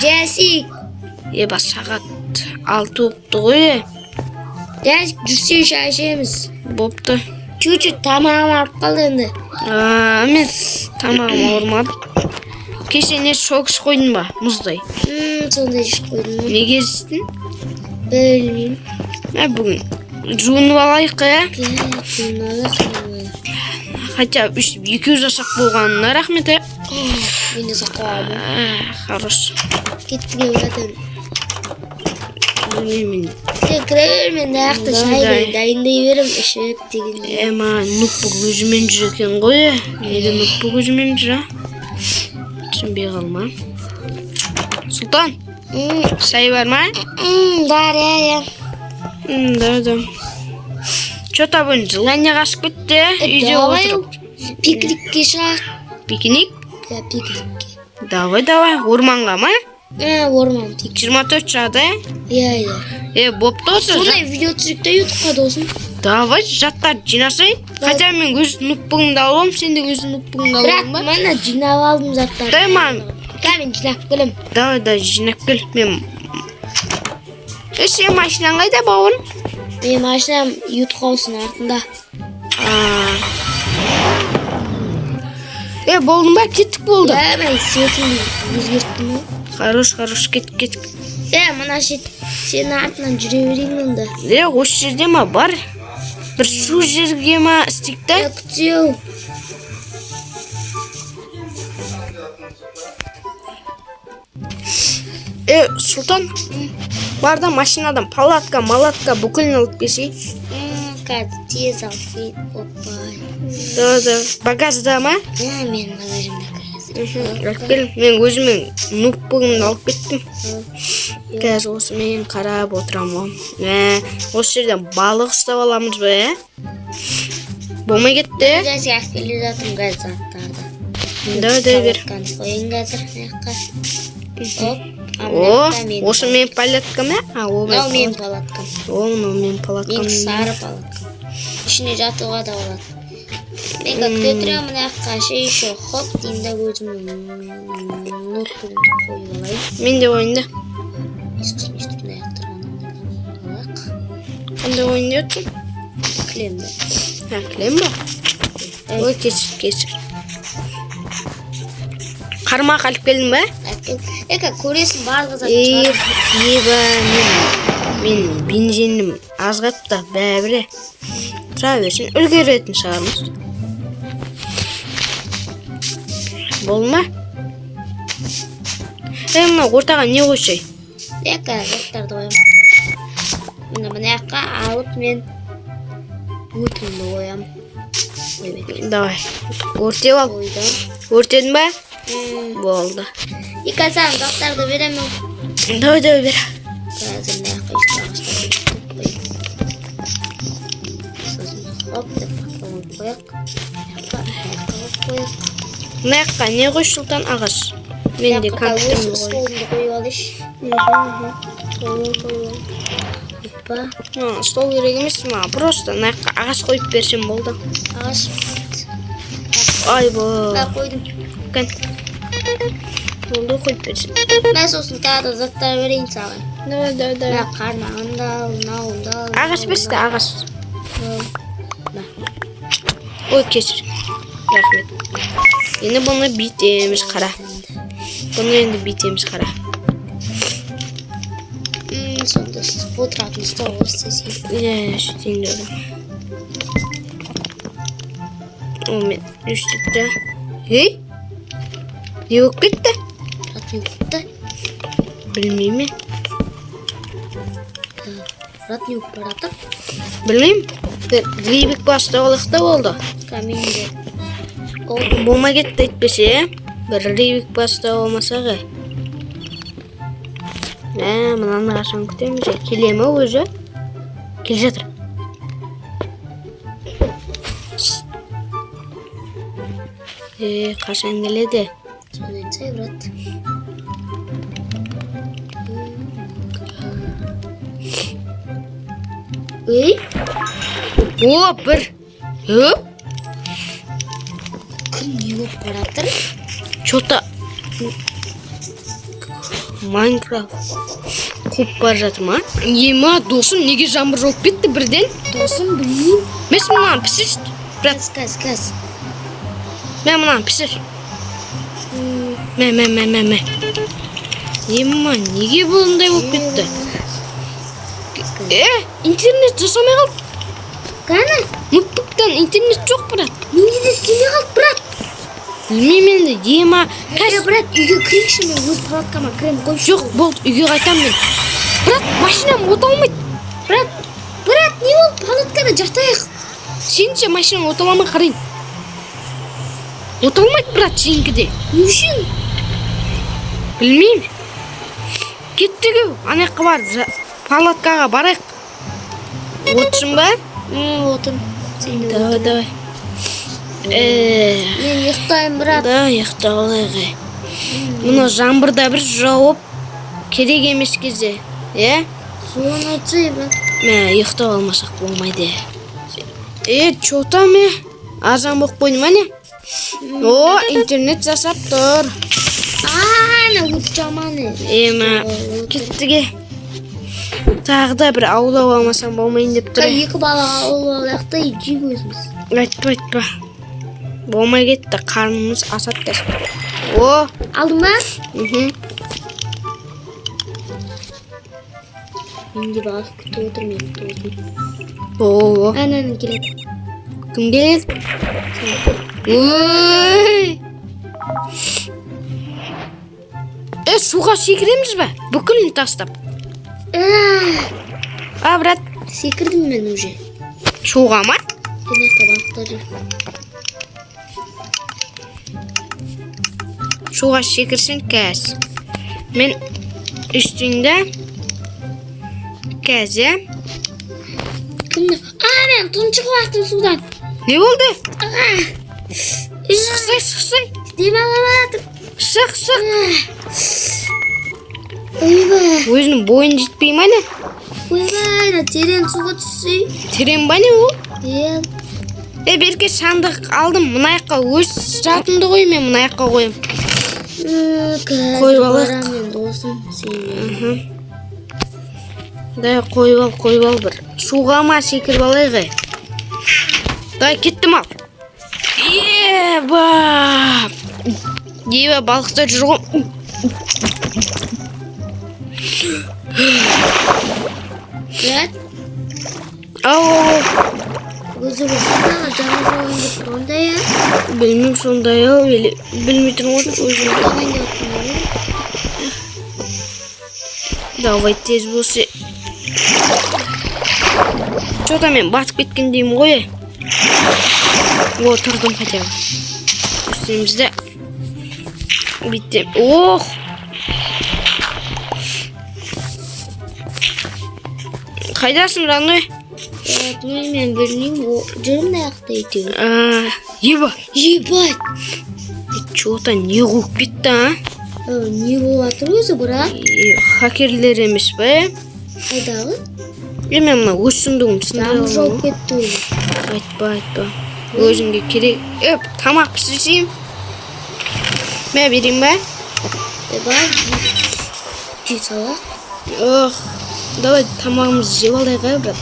Jasik. Bas saat 6 oldu qoy. Jasik жүрсе шашеміз. Boptu. Чуть-чуть тамағым ауырып қалды енді. Емес, тамағым ауырмады. Кешене сокс қойдың ба, мұздай? Сондай жеп қойдым. Неге жестің? Білмеймін. Бүгін жуынып алайық, Хотя 200 жасақ болғанына рахмет, Мен де сақалады. Хорош. Кеттіге бұратын. Білмеймін. Кіре бермен аяқты шайды дайындай берім ішіп деген. Нұппық өзімен жүр екен ғой. Неде нұппық өзімен жүр, Түсінбей қалма. Сұлтан, шай бар ма? Бар, Да. Что-то бүгін желание қашып кетті, үйде отырып. Пикникке шығақ. Пикник? Пикникке. Давай, орманға ма? Орман пикник. 24 шағыда, Бопты осы. Сондай видео түсірікті ютубқа досын. Давай, жаттар жинасай. Хотя мен өз нұппығыңды алуым, сен де өз нұппығыңды алуым ба? Бірақ мана жинап алдым заттарды. Дай маған. Мен жинап келем. Давай, жинап кел. Мен... Сен машинаң қайда, бауырым? Мен машинам ютқаусын артында. Болдың ба? Кеттік болды. Мен светімді өзгерттім. Хорош, кеттік. Мына сенің артынан жүре берейін онда. Осы жерде ма бар? Бір шу жерге ма істікті? Күтеу. Сұлтан, барда машинадан палатка, бүкілін алып кешей. Қазір тез алып кейін. Опай. Да. Багажда ма? Мен багажымда қазір. Мен өзімен нұппығымды алып кеттім. Қазір осы мен қарап отырам. Осы жерден балық ұстап аламыз ба, Болмай кетті. Жәсі әкелі жатым қазір заттарды. Да, бер. Қойын қазір аяққа. Осы мен палаткам, Ол мен палаткам. Мен палаткам. Мен сары палаткам. Ішіне жатуға да болады. Мен көтке тұрам аяққа еще хоп деймді өзімнің нұппығымды қойып алайын. Мен де ойында. Сосын үстімді аяқтырғанымды алақ. Қандай ойында өттің? Кілемді. Кілем ба? Ой, кешір. Қармақ алып келдің ба? Көресің барлығы зат шығар. Мен бензинім азғапта бәрі. Тұра берсін, үлгеретін шығармыз. Болма? Мына ортаға не қойшай? Заттарды қоям. Мына яққа алып мен өтімді қоям. Давай, өртеп ал. Өртедің ба? Болды. Саған заттарды беремін. Давай бер. Қазір мына яққа үсті ағаштарды қойып. Сосын хоп деп қойып қойып. Мына яққа не қой, Сұлтан, ағаш? Мен де компьютерімді қой. Столымды қойып алыш. Стол керек емес, просто мына яққа ағаш қойып берсем болды. Ағаш. Ай бұл. Қойдым. Болды, қойып берсем. Мен сосын тағы заттар берейін саған. Да. Қармағында ал, науында ал. Ағаш берсті, ағаш. Ой, кесір. Рахмет. Енді бұны битеміз қара. Сонда отыратын стол істесейін. Сөйтейін дедім. Мен үстікті. Не болып кетті? Рат не болып кетті? Білмеймін. Рат не болып барады? Білмеймін. Дрейбік басты олықта болды. Каменде. Болма кетті етпесе, бір дрейбік басты олмаса ғай. Мынаны қашан күтеміз. Келе ме өзі? Кел жатыр. Қашан келеді? Соны айтсай, брат. Ой? О, бір. не болып баратыр? Что-то Майнкрафт қуып бара жатыр ма? Ема, досым, неге жаңбыр жауып кетті бірден? Досым, білмеймін. Мен мынаны пісір. Брат, Кәз. мен мынаны пісір. Мә. Ема, неге бұндай болып кетті? Интернет жасамай қалды. Қаны? Ноутбуктан интернет жоқ, брат. Менде де істемей қалды, брат. Білмеймін енді, ема. Брат, үйге кірейікші, мен өз палаткама кірем қойшы. Жоқ, болды, үйге қайтам мен. Брат, машинам оталмайды. Брат, не болды? Палаткада жатайық. Сенше машинам оталамай қарайын. Оталмайды, брат, сенікіде. Не үшін? Білмеймін. Кеттік еу, анаққа бар, палаткаға барайық. Отырсың ба? Отым. Давай. Мен ұйықтайын, брат. Да, ұйықта олайғы. Мұны жаңбырда бір жауып, керек емес кезде. Соны айтсай, брат. Мә, ұйықтап алмасақ болмайды. Чота ме? Азан боқ қойды ма не? О, интернет жасап тұр. Ана, өт жаманы. Ема, кеттіге. Тағы да бір аулап алмасам болмайын деп тұр. Екі балаға олалық та жеп өзіміз. Айтпа. Болмай кетті, қарнымыз асап тәсіп. О! Алдың ба? Мен де бағып күтіп отырмын. О! Әнәнің келеді. Кім келеді? Ой! Суға секіреміз ба? Бүкілін тастап. Брат. Секірдім мен уже. Суға ма? Енақта бақытар. Суға секірсен кәз. Мен үстіңді кәзі. Кімді? Мен тұншық уақытым судан. Не болды? Сықсай. Дем аламадым. Сық. Ойбай. Өзінің бойын жетпей ма не? Ойбай, терең суға түссей. Терең ба не ол? Берке сандық алдым. Мұна аяққа өз жатымды қой, мен мұна аяққа қойым. Қойып алақ. Мен досым сені. Да, қойып ал бір. Суға ма секіріп алайғы. Да, кеттім ал. Еба, балықтар жүр ғой. Брат? Өзі осында жаңа жолын деп ондай Білмеймін сондай білмей тұрмын өзім. Давай тез болсы. Что-то мен батып кеткендеймін ғой. Тұрдым хотя бы. Үстімізді биттем. Ох! Қайдасың, Ранной? Мен білмеймін, жүрім аяқта етеуі. Ебать! Что-то не қуып кетті, а? Не болатыр өзі, бірақ? Хакерлер емес бе? Қайдағы? Мен мұна өз сұндығым сындырып Жаңбыр жауып кетті өзі. Айтпа. Өзіңге керек. Тамақ пісірсейм. Мә берейін ба? Бар, жей салақ. Давай тамағымызды жеп алайық, брат.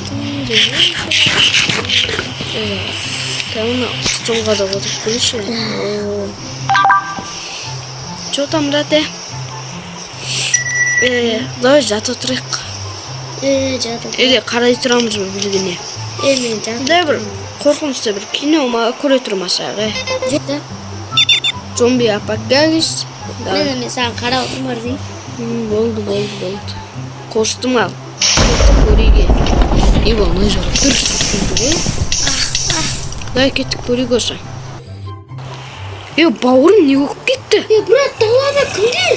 Тамына столға да отырып көрші. Что там, брат? Давай жата тұрайық. Или қарай тұрамыз ба білгіне? Мен жата. Да, бір қорқынышты бір кино ма көре тұрмасақ, Жетті. Зомби апокалипс. Мен саған қара отырмар дейін. Болды. Қостым ал. Көреге. Оны жағып тұр. Дай кеттік көреге оса. Бауырым не оқып кетті? Брат, далада кімдер?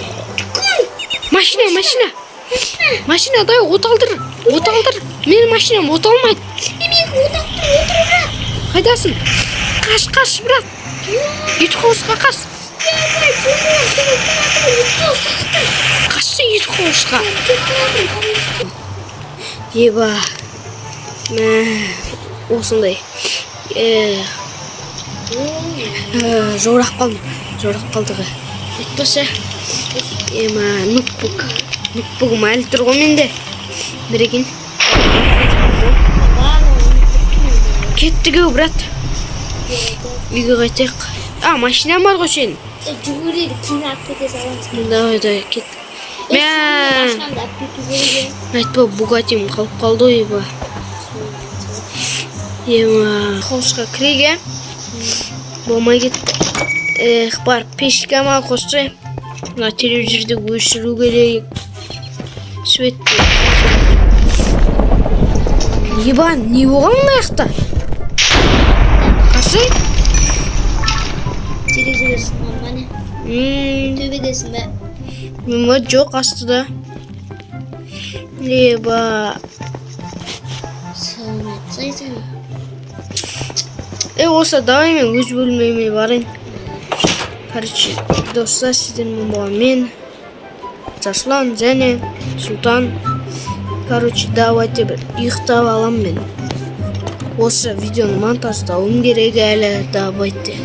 Машина, дай оталдыр. Менің машинам оталмайды. Мен отақтыр, брат. Қайдасың? Қаш, брат. Ет қоғысқа қас. Қашсы ет қоғысқа. Еба. Осындай. Жорак қалдығы. Айтпаса, ноутбугым әлі тұр ғой менде. Біреген. Кеттігі, брат. Үйге қайтайық. Машина бар ғой сенің. Жүгіреді, кейін алып кетесіз аламыз. Давай, кет. Айтпа, Бугатим қалып қалды ойба. Қосқа кіреге. Болмай кетті. Бар, пешкама қосты. Мына телевизорды өшіру керек. Свет. Еба, не болған мына жақта? Қасы? Телевизор сынған бане. Төбедесің бә. Мема жоқ астыда. Еба. Саған айтсайсың. Olsa давай мен өз бөлмеме барайын. Короче, достар, сіздермен болған мен, Жаслан және Султан. Короче, давайте бір ұйықтап алам мен. Осы видеоны монтаждауым керек әлі, давайте.